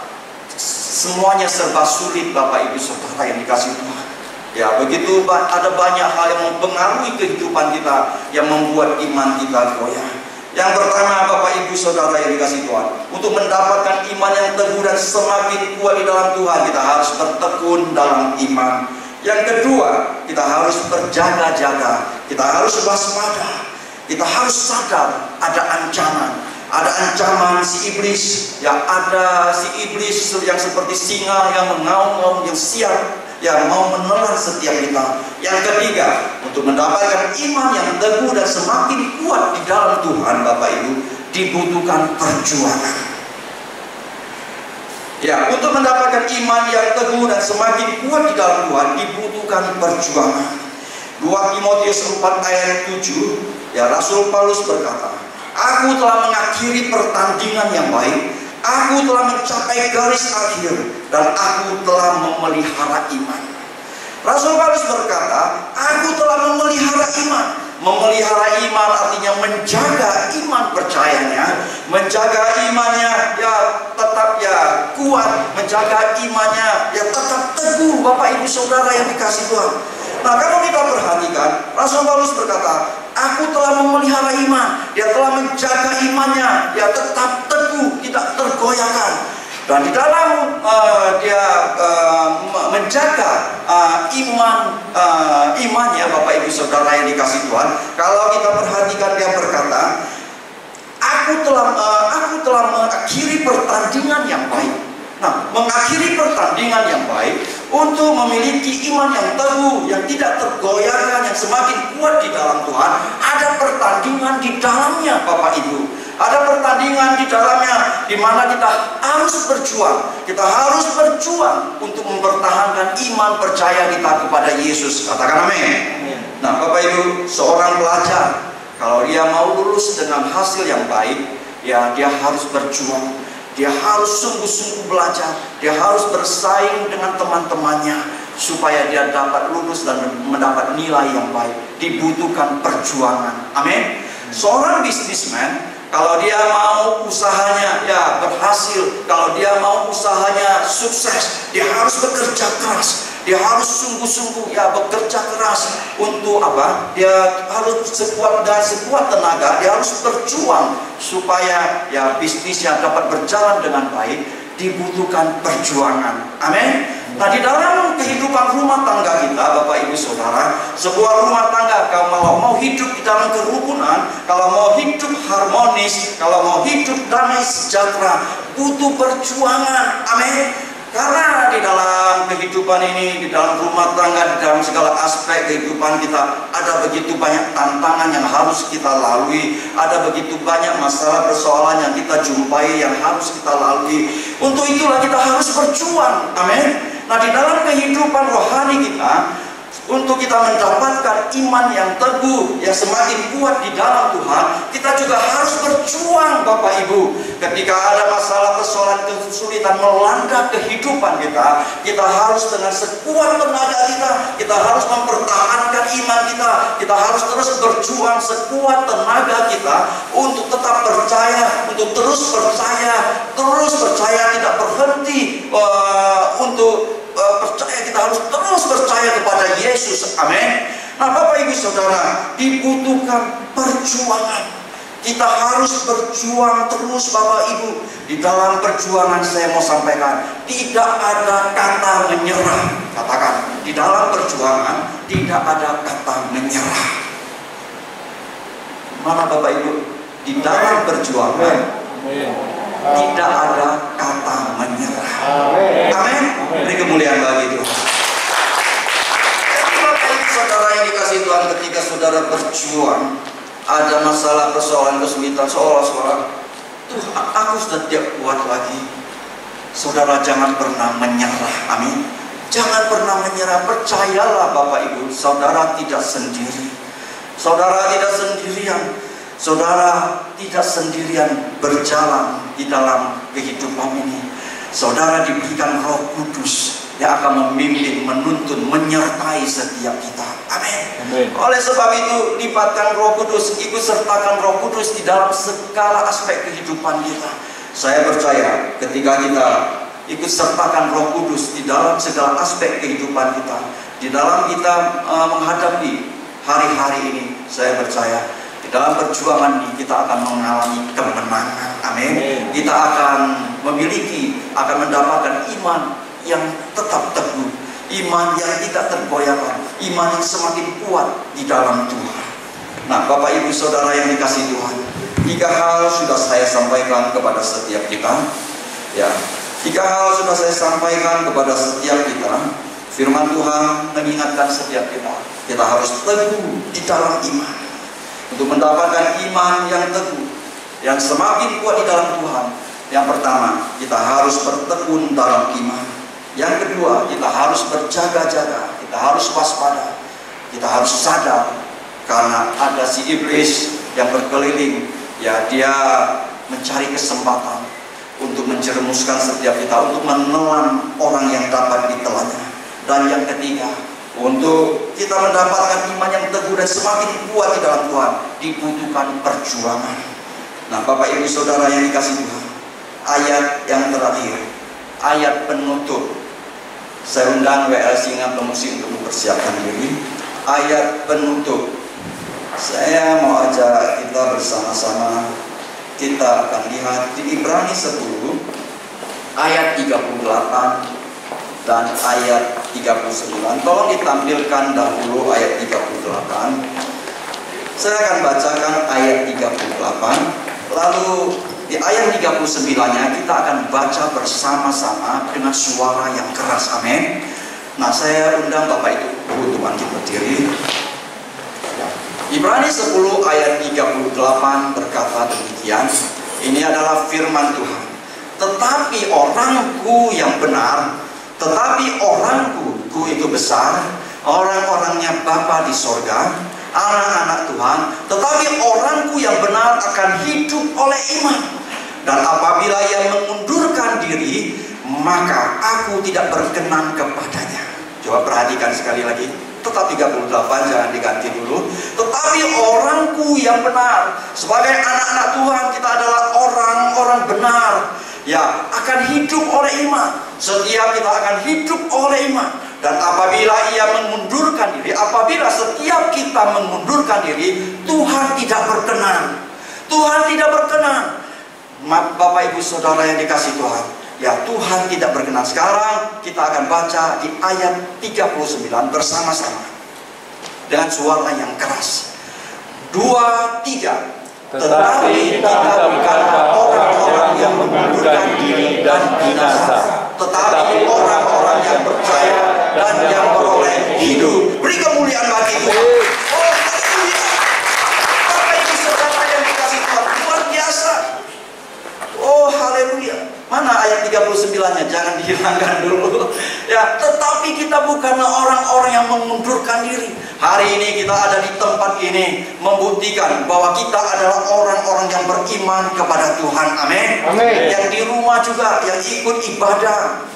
semuanya serba sulit Bapak Ibu Saudara yang dikasihi Tuhan. Ya begitu ada banyak hal yang mempengaruhi kehidupan kita, yang membuat iman kita goyah. Yang pertama Bapak Ibu Saudara yang dikasihi Tuhan, untuk mendapatkan iman yang teguh dan semakin kuat di dalam Tuhan, kita harus bertekun dalam iman. Yang kedua, kita harus berjaga-jaga, kita harus waspada, kita harus sadar ada ancaman. Ada ancaman si iblis, ya ada si iblis yang seperti singa yang mengaum-ngaum, yang siap yang mau menelan setiap kita. Yang ketiga, untuk mendapatkan iman yang teguh dan semakin kuat di dalam Tuhan, Bapak Ibu, dibutuhkan perjuangan. Ya, untuk mendapatkan iman yang teguh dan semakin kuat di dalam Tuhan dibutuhkan perjuangan. 2 Timotius 4 ayat 7, ya, Rasul Paulus berkata, "Aku telah mengakhiri pertandingan yang baik, aku telah mencapai garis akhir, dan aku telah memelihara iman." Rasul Paulus berkata, "Aku telah memelihara iman." Memelihara iman artinya menjaga iman percayanya, menjaga imannya ya tetap ya kuat, menjaga imannya ya tetap teguh, Bapak Ibu Saudara yang dikasih Tuhan. Nah, kalau kita perhatikan, Rasul Paulus berkata, "Aku telah memelihara iman." Dia telah menjaga imannya, dia tetap teguh, tidak tergoyahkan. Dan di dalam dia menjaga imannya, Bapak Ibu Saudara yang dikasih Tuhan, kalau kita perhatikan dia berkata, aku telah mengakhiri pertandingan yang baik. Nah, mengakhiri pertandingan yang baik untuk memiliki iman yang teguh, yang tidak tergoyahkan, yang semakin kuat di dalam Tuhan. Ada pertandingan di dalamnya, Bapak Ibu. Ada pertandingan di dalamnya, di mana kita harus berjuang. Kita harus berjuang untuk mempertahankan iman percaya kita kepada Yesus. Katakan amin. Nah, Bapak Ibu, seorang pelajar, kalau dia mau lulus dengan hasil yang baik, ya dia harus berjuang. Dia harus sungguh-sungguh belajar. Dia harus bersaing dengan teman-temannya supaya dia dapat lulus dan mendapat nilai yang baik. Dibutuhkan perjuangan. Amin. Seorang bisnismen, kalau dia mau usahanya ya berhasil, kalau dia mau usahanya sukses, dia harus bekerja keras. Dia harus sungguh-sungguh ya bekerja keras untuk apa? Dia harus sekuat tenaga, dia harus berjuang supaya ya bisnisnya dapat berjalan dengan baik. Dibutuhkan perjuangan. Amin. Nah, di dalam kehidupan rumah tangga kita, Bapak Ibu Saudara, sebuah rumah tangga kalau mau hidup di dalam kerukunan, kalau mau hidup harmonis, kalau mau hidup damai sejahtera, butuh perjuangan. Amin. Karena di dalam kehidupan ini, di dalam rumah tangga, di dalam segala aspek kehidupan kita, ada begitu banyak tantangan yang harus kita lalui, ada begitu banyak masalah persoalan yang kita jumpai yang harus kita lalui. Untuk itulah kita harus berjuang. Amin. Nah, di dalam kehidupan rohani kita, untuk kita mendapatkan iman yang teguh, yang semakin kuat di dalam Tuhan, kita juga harus berjuang, Bapak Ibu. Ketika ada masalah, persoalan, kesulitan melanda kehidupan kita, kita harus dengan sekuat tenaga kita harus mempertahankan iman kita harus terus berjuang sekuat tenaga kita untuk tetap percaya, untuk terus percaya, tidak berhenti untuk percaya. Kita harus terus percaya kepada Yesus. Amin. Nah, Bapak Ibu Saudara, dibutuhkan perjuangan. Kita harus berjuang terus, Bapak Ibu. Di dalam perjuangan saya mau sampaikan, tidak ada kata menyerah. Katakan, di dalam perjuangan tidak ada kata menyerah. Mana Bapak Ibu? Di dalam perjuangan tidak ada kata menyerah. Amin. Beri kemuliaan bagi Tuhan. Bapak Ibu Saudara yang dikasih Tuhan, ketika saudara berjuang, ada masalah, persoalan, kesulitan, seolah-olah Tuhan, aku sudah tidak kuat lagi. Saudara jangan pernah menyerah. Amin. Jangan pernah menyerah. Percayalah Bapak Ibu, saudara tidak sendiri. Saudara tidak sendirian. Saudara tidak sendirian berjalan di dalam kehidupan ini. Saudara diberikan Roh Kudus yang akan memimpin, menuntun, menyertai setiap kita. Amin. Oleh sebab itu, libatkan Roh Kudus, ikut sertakan Roh Kudus di dalam segala aspek kehidupan kita. Saya percaya ketika kita ikut sertakan Roh Kudus di dalam segala aspek kehidupan kita, di dalam kita menghadapi hari-hari ini, saya percaya di dalam perjuangan ini kita akan mengalami kemenangan. Amin. Kita akan mendapatkan iman yang tetap teguh, iman yang tidak tergoyahkan, iman yang semakin kuat di dalam Tuhan. Nah, Bapak Ibu Saudara yang dikasihi Tuhan, 3 hal sudah saya sampaikan kepada setiap kita. Ya, 3 hal sudah saya sampaikan kepada setiap kita. Firman Tuhan mengingatkan setiap kita harus teguh di dalam iman. Untuk mendapatkan iman yang teguh, yang semakin kuat di dalam Tuhan, yang pertama, kita harus bertekun dalam iman. Yang kedua, kita harus berjaga-jaga, kita harus waspada, kita harus sadar, karena ada si iblis yang berkeliling, ya dia mencari kesempatan untuk menjerumuskan setiap kita, untuk menelan orang yang dapat ditelannya. Dan yang ketiga, untuk kita mendapatkan iman yang teguh dan semakin kuat di dalam Tuhan, dibutuhkan perjuangan. Nah, Bapak Ibu Saudara yang dikasihi Tuhan, ayat yang terakhir, ayat penutup. Saya undang WL Singa Pemusik untuk mempersiapkan diri. Ayat penutup. Saya mau ajak kita bersama-sama, kita akan lihat di Ibrani 10 ayat 38 dan ayat 39. Tolong ditampilkan dahulu ayat 38. Saya akan bacakan ayat 38. Lalu di ayat 39-nya kita akan baca bersama-sama dengan suara yang keras. Amin. Nah, saya undang Bapak Ibu untuk bangkit berdiri. Ibrani 10 ayat 38 berkata demikian. Ini adalah firman Tuhan. Tetapi orangku yang benar, tetapi orangku itu besar, orang-orangnya Bapa di sorga, anak-anak Tuhan. Tetapi orangku yang benar akan hidup oleh iman. Dan apabila ia mengundurkan diri, maka aku tidak berkenan kepadanya. Coba perhatikan sekali lagi. Tetap 38, jangan diganti dulu. Tetapi orangku yang benar, sebagai anak-anak Tuhan, kita adalah orang-orang benar, ya, akan hidup oleh iman. Setiap kita akan hidup oleh iman. Dan apabila ia mengundurkan diri, apabila setiap kita mengundurkan diri, Tuhan tidak berkenan. Tuhan tidak berkenan. Bapak Ibu Saudara yang dikasihi Tuhan, ya, Tuhan tidak berkenan. Sekarang kita akan baca di ayat 39 bersama-sama dengan suara yang keras. 2, 3. Tetapi kita bukan orang-orang yang mengundurkan diri dan binasa, tetapi orang-orang yang percaya dan yang beroleh hidup. Beri kemuliaan bagi Tuhan. Oh, haleluya. Bapak Ibu Saudara yang dikasihi Tuhan, luar biasa. Oh, haleluya. Mana ayat 39-nya? Jangan dihilangkan dulu. Ya, tetapi kita bukanlah orang-orang yang mengundurkan diri. Hari ini kita ada di tempat ini membuktikan bahwa kita adalah orang-orang yang beriman kepada Tuhan. Amin. Amin. Yang di rumah juga, yang ikut ibadah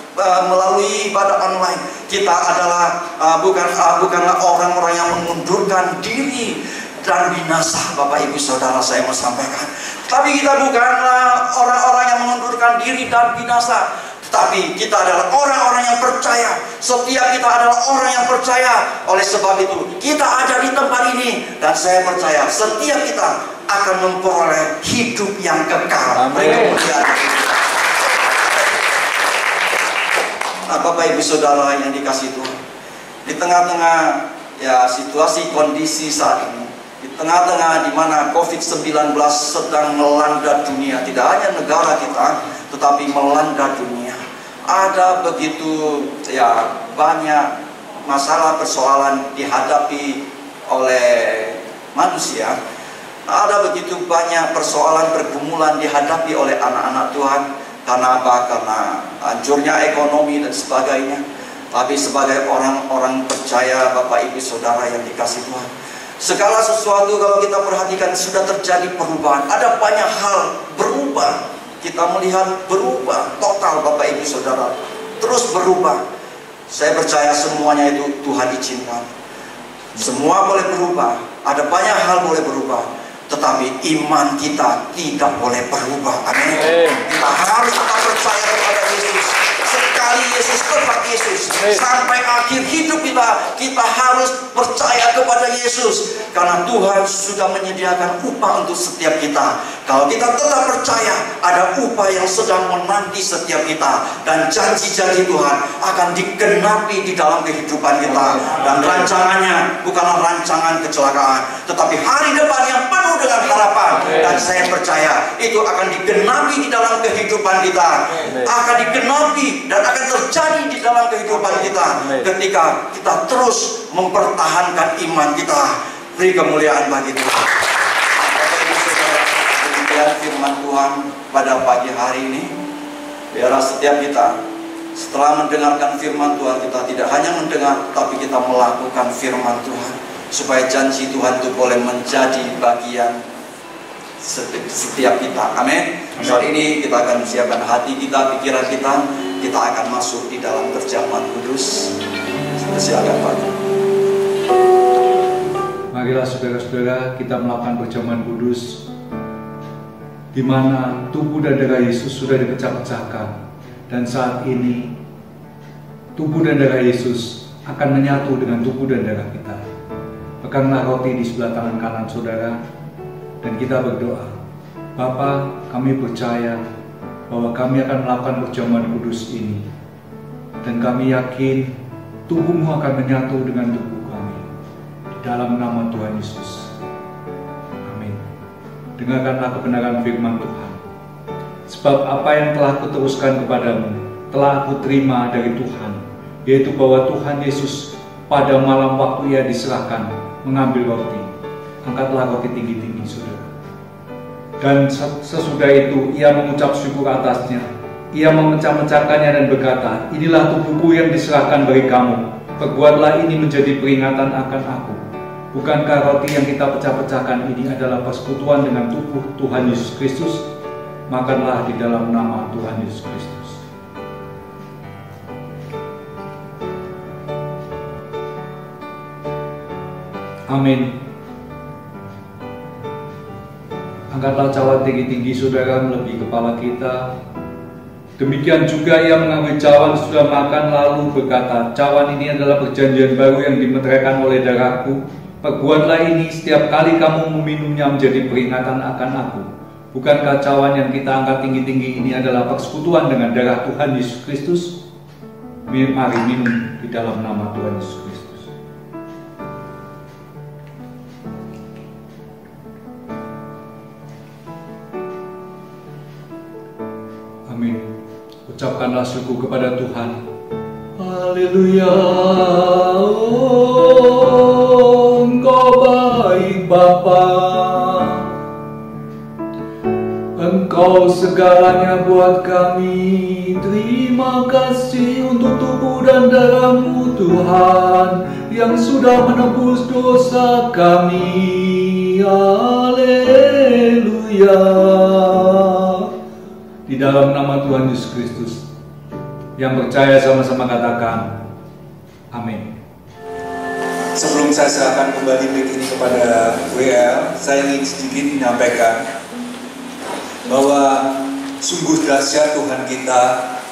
melalui ibadah online, kita adalah bukanlah orang-orang yang mengundurkan diri dan binasa. Bapak Ibu Saudara, saya mau sampaikan, tapi kita bukanlah orang-orang yang mengundurkan diri dan binasa, tetapi kita adalah orang-orang yang percaya. Setiap kita adalah orang yang percaya. Oleh sebab itu kita ada di tempat ini, dan saya percaya setiap kita akan memperoleh hidup yang kekal. Amin. Nah, Bapak Ibu Saudara yang dikasihi Tuhan, di tengah-tengah ya situasi kondisi saat ini, di tengah-tengah di mana COVID-19 sedang melanda dunia, tidak hanya negara kita, tetapi melanda dunia. Ada begitu ya banyak masalah persoalan dihadapi oleh manusia. Ada begitu banyak persoalan pergumulan dihadapi oleh anak-anak Tuhan. Karena apa? Karena hancurnya ekonomi dan sebagainya. Tapi sebagai orang-orang percaya, Bapak Ibu Saudara yang dikasihi Tuhan, segala sesuatu kalau kita perhatikan sudah terjadi perubahan. Ada banyak hal berubah. Kita melihat berubah total, Bapak Ibu Saudara, terus berubah. Saya percaya semuanya itu Tuhan izinkan. Semua boleh berubah. Ada banyak hal boleh berubah, tetapi iman kita tidak boleh berubah. Amin. Kita harus tetap percaya kepada Yesus. Sekali Yesus tetap Yesus. Sampai akhir hidup kita harus percaya kepada Yesus. Karena Tuhan sudah menyediakan upah untuk setiap kita. Kalau kita tetap percaya, ada upah yang sedang menanti setiap kita. Dan janji-janji Tuhan akan digenapi di dalam kehidupan kita. Dan rancangannya bukanlah rancangan kecelakaan, tetapi hari depan yang penuh penuh dengan harapan. Dan saya percaya itu akan digenapi di dalam kehidupan kita, akan digenapi dan akan terjadi di dalam kehidupan kita ketika kita terus mempertahankan iman kita. Beri kemuliaan bagi Tuhan. Demikian firman Tuhan pada pagi hari ini. Biarlah setiap kita setelah mendengarkan firman Tuhan, kita tidak hanya mendengar, tapi kita melakukan firman Tuhan, supaya janji Tuhan itu boleh menjadi bagian setiap kita. Amin. Saat ini kita akan siapkan hati kita, pikiran kita akan masuk di dalam perjamuan kudus. Silakan Pak. Marilah saudara-saudara, kita melakukan perjamuan kudus, di mana tubuh dan darah Yesus sudah dipecah-pecahkan. Dan saat ini tubuh dan darah Yesus akan menyatu dengan tubuh dan darah kita. Peganglah roti di sebelah tangan kanan saudara, dan kita berdoa. Bapa, kami percaya bahwa kami akan melakukan perjamuan kudus ini, dan kami yakin tubuhmu akan menyatu dengan tubuh kami. Di dalam nama Tuhan Yesus. Amin. Dengarkanlah kebenaran firman Tuhan. Sebab apa yang telah kuteruskan kepadamu telah aku terima dari Tuhan, yaitu bahwa Tuhan Yesus pada malam waktu ia diserahkan mengambil roti. Angkatlah roti tinggi-tinggi saudara. Dan sesudah itu ia mengucap syukur atasnya. Ia memecah-mecahkannya dan berkata, inilah tubuhku yang diserahkan bagi kamu. Perbuatlah ini menjadi peringatan akan aku. Bukankah roti yang kita pecah-pecahkan ini adalah persekutuan dengan tubuh Tuhan Yesus Kristus? Makanlah di dalam nama Tuhan Yesus Kristus. Amin. Angkatlah cawan tinggi-tinggi saudara melebihi kepala kita. Demikian juga ia mengambil cawan sudah makan lalu berkata, cawan ini adalah perjanjian baru yang dimeteraikan oleh darahku. Perbuatlah ini setiap kali kamu meminumnya menjadi peringatan akan aku. Bukankah cawan yang kita angkat tinggi-tinggi ini adalah persekutuan dengan darah Tuhan Yesus Kristus? Mari minum di dalam nama Tuhan Yesus Kristus. Amin. Ucapkanlah syukur kepada Tuhan. Haleluya. Oh, Engkau baik Bapa. Engkau segalanya buat kami. Terima kasih untuk tubuh dan darah-Mu Tuhan, yang sudah menebus dosa kami. Haleluya. Di dalam nama Tuhan Yesus Kristus. Yang percaya sama-sama katakan amin. Sebelum saya serahkan kembali mic ini kepada WL, saya ingin sedikit menyampaikan bahwa sungguh dahsyat Tuhan kita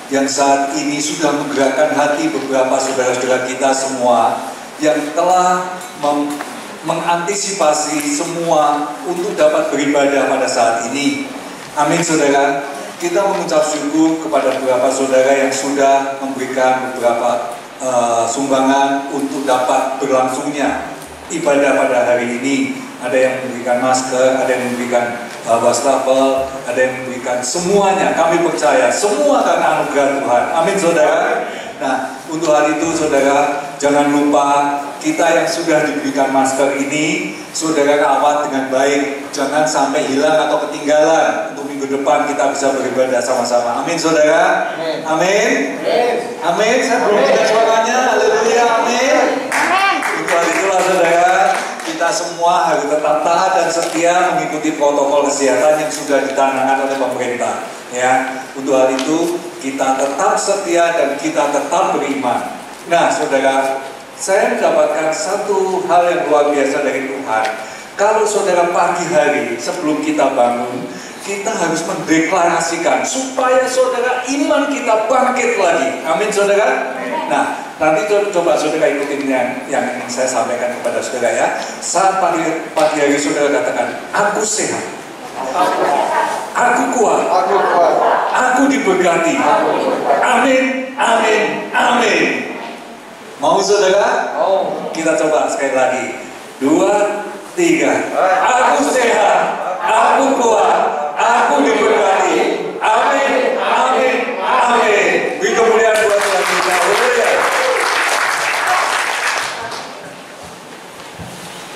yang saat ini sudah menggerakkan hati beberapa saudara-saudara kita semua yang telah mengantisipasi semua untuk dapat beribadah pada saat ini. Amin saudara. Kita mengucap syukur kepada beberapa saudara yang sudah memberikan beberapa sumbangan untuk dapat berlangsungnya ibadah pada hari ini. Ada yang memberikan masker, ada yang memberikan wastafel, ada yang memberikan semuanya. Kami percaya semua karena anugerah Tuhan. Amin saudara. Nah, untuk hal itu saudara, jangan lupa kita yang sudah diberikan masker ini, saudara rawat dengan baik. Jangan sampai hilang atau ketinggalan. Untuk minggu depan kita bisa beribadah sama-sama. Amin saudara. Amin. Amin. Saya belum dengar suaranya. Haleluya. Amin. Untuk hal itulah saudara, kita semua harus tetap taat dan setia mengikuti protokol kesehatan yang sudah ditanamkan oleh pemerintah. Ya, untuk hal itu kita tetap setia dan kita tetap beriman. Nah, saudara, saya mendapatkan satu hal yang luar biasa dari Tuhan. Kalau saudara pagi hari sebelum kita bangun, kita harus mendeklarasikan supaya saudara iman kita bangkit lagi. Amin, saudara. Nah, nanti coba saudara ikutin yang ingin saya sampaikan kepada saudara ya. Saat pagi hari saudara katakan, aku sehat. Aku kuat. Aku diberkati. Amin, amin, amin. Mau saudara? Kita coba sekali lagi. 2, 3. Aku sehat, aku kuat, aku diberkati. Amin, amin, amin. Beri kemuliaan buat Tuhan kita.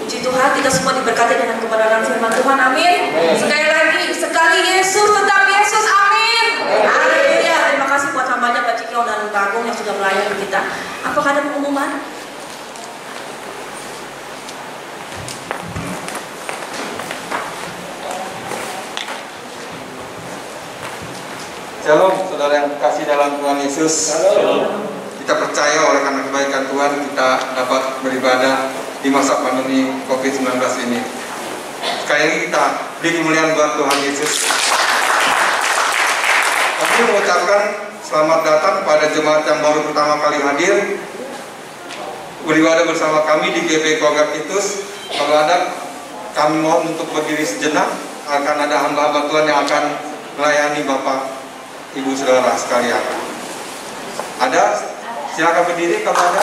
Puji Tuhan, kita semua diberkati dengan kebenaran firman Tuhan. Amin. Sekali lagi, sekali Yesus, tetap Yesus. Amin. Haleluya. Terima kasih buat hambanya Pak Cikio dan Pak Agung yang sudah melayani kita. Apakah ada pengumuman? Shalom, saudara yang kasih dalam Tuhan Yesus. Shalom. Kita percaya oleh karena kebaikan Tuhan kita dapat beribadah di masa pandemi COVID-19 ini. Sekali lagi kita beri kemuliaan buat Tuhan Yesus. Kami mengucapkan selamat datang kepada jemaat yang baru pertama kali hadir beribadah bersama kami di GBI Keluarga Kristus. Kalau ada, kami mohon untuk berdiri sejenak. Akan ada hamba-hamba Tuhan yang akan melayani Bapak Ibu saudara sekalian. Ada? Silakan berdiri kalau ada.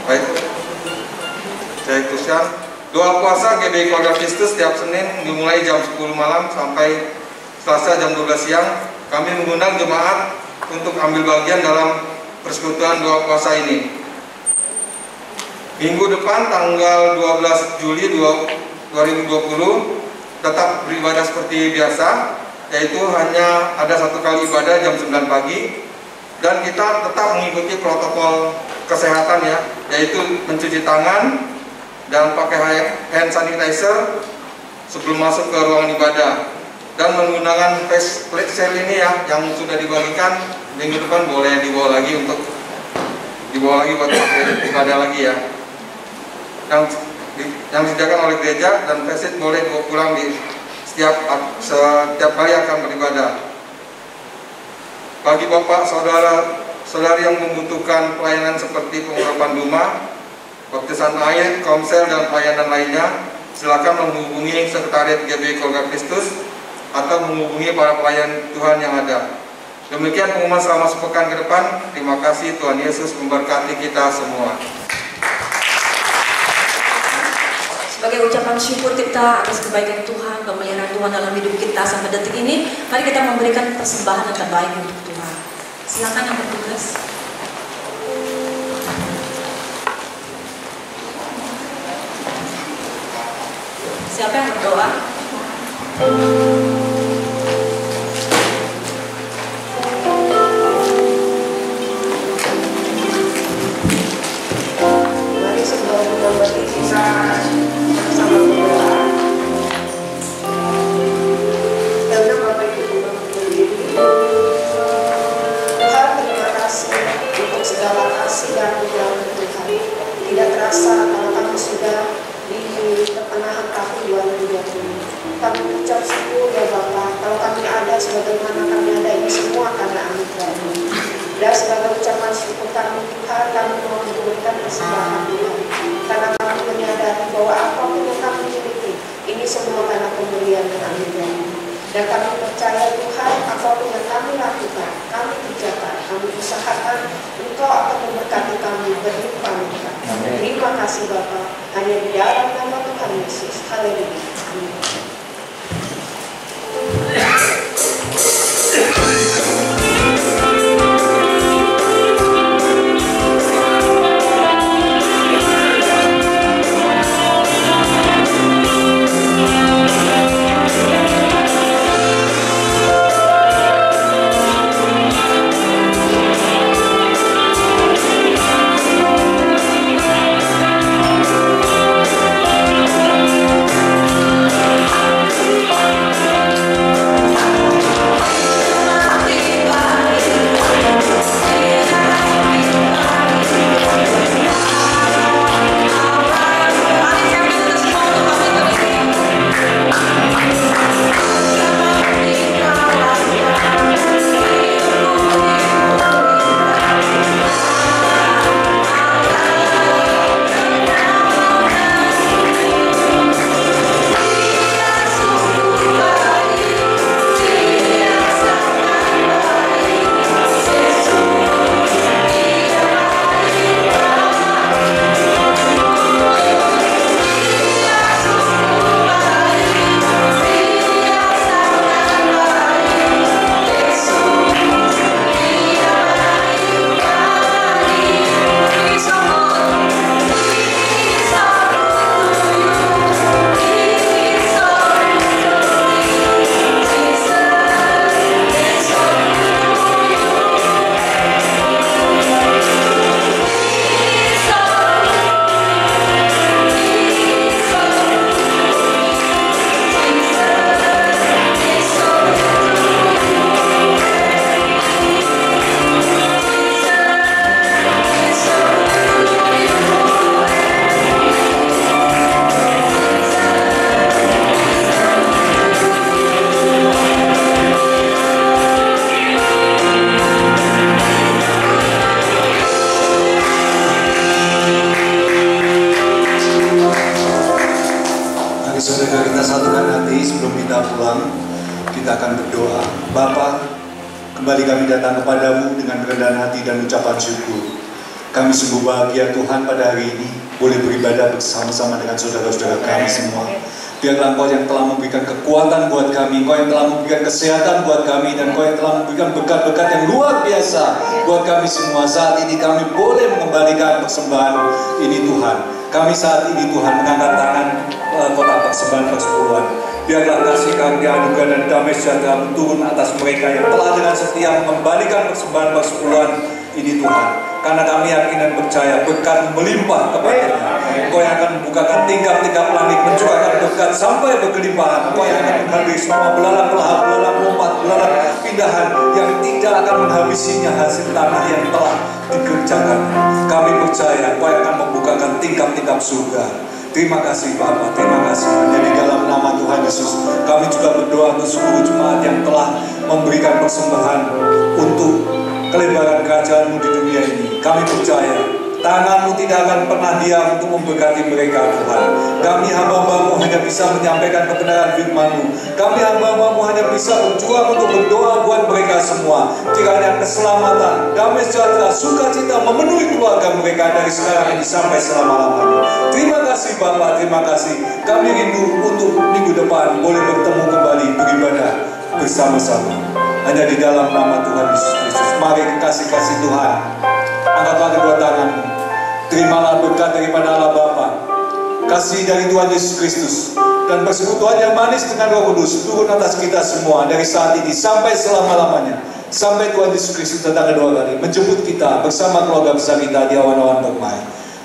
Baik. Saya teruskan. Doa puasa GBI Keluarga Kristus setiap Senin dimulai jam 10 malam sampai Selasa jam 12 siang. Kami mengundang jemaat untuk ambil bagian dalam persekutuan doa puasa ini. Minggu depan tanggal 12 Juli 2020 tetap beribadah seperti biasa, yaitu hanya ada satu kali ibadah jam 9 pagi, dan kita tetap mengikuti protokol kesehatan ya, yaitu mencuci tangan dan pakai hand sanitizer sebelum masuk ke ruangan ibadah, dan menggunakan face shield ini ya yang sudah dibagikan. Minggu depan boleh dibawa lagi untuk dibawa lagi buat pakai ibadah lagi ya. Yang disediakan oleh gereja, dan face boleh dibawa pulang di setiap kali akan beribadah. Bagi bapak, saudara-saudari yang membutuhkan pelayanan seperti pengurapan rumah, baptisan air, komsel, dan pelayanan lainnya, silakan menghubungi Sekretariat GBI Keluarga Kristus atau menghubungi para pelayan Tuhan yang ada. Demikian pengumuman selama sepekan ke depan. Terima kasih, Tuhan Yesus memberkati kita semua. Sebagai ucapan syukur kita atas kebaikan Tuhan, pemeliharaan Tuhan dalam hidup kita sampai detik ini, mari kita memberikan persembahan yang terbaik untuk Tuhan. Silakan yang bertugas. Siapa yang berdoa? Mari sebelum kita berdiri sama berdoa. Karena Bapak Ibu berdiri. Tuhan, terima kasih untuk segala kasih dan anugerah Tuhan. Tidak terasa kalau kami sudah di pertengahan tahun 2020. Kami ucap syukur ya Bapak, kalau kami ada sebagaimana kami ada ini semua karena anugerah-Mu. Dan sebagai ucapan syukur kami Tuhan, kami mau memberikan persembahan Tuhan. Karena kami menyadari bahwa apapun yang kami miliki, ini semua karena pemberian dan anugerah-Mu. Dan kami percaya Tuhan, apapun yang kami lakukan, kami kerjakan, kami usahakan, Engkau akan memberkati kami berlimpah-limpah. Terima kasih Bapak, hanya di dalam nama Tuhan Yesus. Haleluya. Amin. saudara kita satukan hati sebelum kita pulang. Kita akan berdoa. Bapa, kembali kami datang kepadamu dengan kerendahan hati dan ucapan syukur. Kami sungguh bahagia Tuhan pada hari ini boleh beribadah bersama-sama dengan saudara-saudara kami semua. Biarlah Engkau yang telah memberikan kekuatan buat kami, Engkau yang telah memberikan kesehatan buat kami, dan Engkau yang telah memberikan berkat-berkat yang luar biasa buat kami semua. Saat ini kami boleh mengembalikan persembahan ini Tuhan. Kami saat ini Tuhan mengangkat tangan kotak persembahan persepuluhan. Biarlah kasih karunia anugerah dan damai sejahtera turun atas mereka yang telah dengan setia mengembalikan persembahan persepuluhan ini Tuhan. Karena kami yakin dan percaya berkat melimpah kepadanya. Engkau yang akan membukakan tingkap-tingkap langit, mencurahkan berkat sampai berkelimpahan. Engkau yang akan menghabisi semua belalang pelahap, belalang lompat, belalang pindahan yang tidak akan menghabisinya hasil tanah yang telah dikerjakan. Kami percaya Engkau yang akan membukakan tingkap-tingkap surga. Terima kasih Bapa, terima kasih. Hanya di dalam nama Tuhan Yesus kami juga berdoa untuk seluruh jemaat yang telah memberikan persembahan untuk kelebaran kerajaan-Mu di dunia ini. Kami percaya tangan-Mu tidak akan pernah diam untuk memberkati mereka Tuhan. Kami hamba-Mu hanya bisa menyampaikan kebenaran firman-Mu. Kami hamba-Mu hanya bisa berjuang untuk berdoa buat mereka semua. Kiranya keselamatan, damai sejahtera, sukacita memenuhi keluarga mereka dari sekarang ini sampai selama-lamanya. Terima kasih Bapa, terima kasih. Kami rindu untuk minggu depan boleh bertemu kembali beribadah bersama-sama. Hanya di dalam nama Tuhan Yesus Kristus. Mari kasih-kasih Tuhan. Angkatlah kedua tanganmu. Terimalah berkat daripada Allah Bapa, kasih dari Tuhan Yesus Kristus, dan persekutuan yang manis dengan Roh Kudus turun atas kita semua dari saat ini sampai selama-lamanya. Sampai Tuhan Yesus Kristus datang kedua kali menjemput kita bersama keluarga besar kita di awan-awan bermai.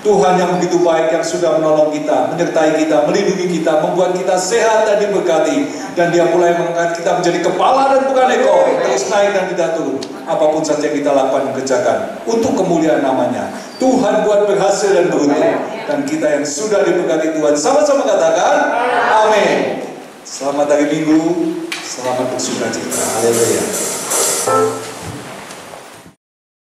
Tuhan yang begitu baik, yang sudah menolong kita, menyertai kita, melindungi kita, membuat kita sehat dan diberkati. Dan Dia mulai mengangkat kita menjadi kepala dan bukan ekor, terus naik dan tidak turun. Apapun saja kita lakukan dan kerjakan untuk kemuliaan namanya. Tuhan buat berhasil dan beruntung. Dan kita yang sudah diberkati Tuhan sama-sama katakan amin. Selamat hari Minggu, selamat bersuka cita. Haleluya.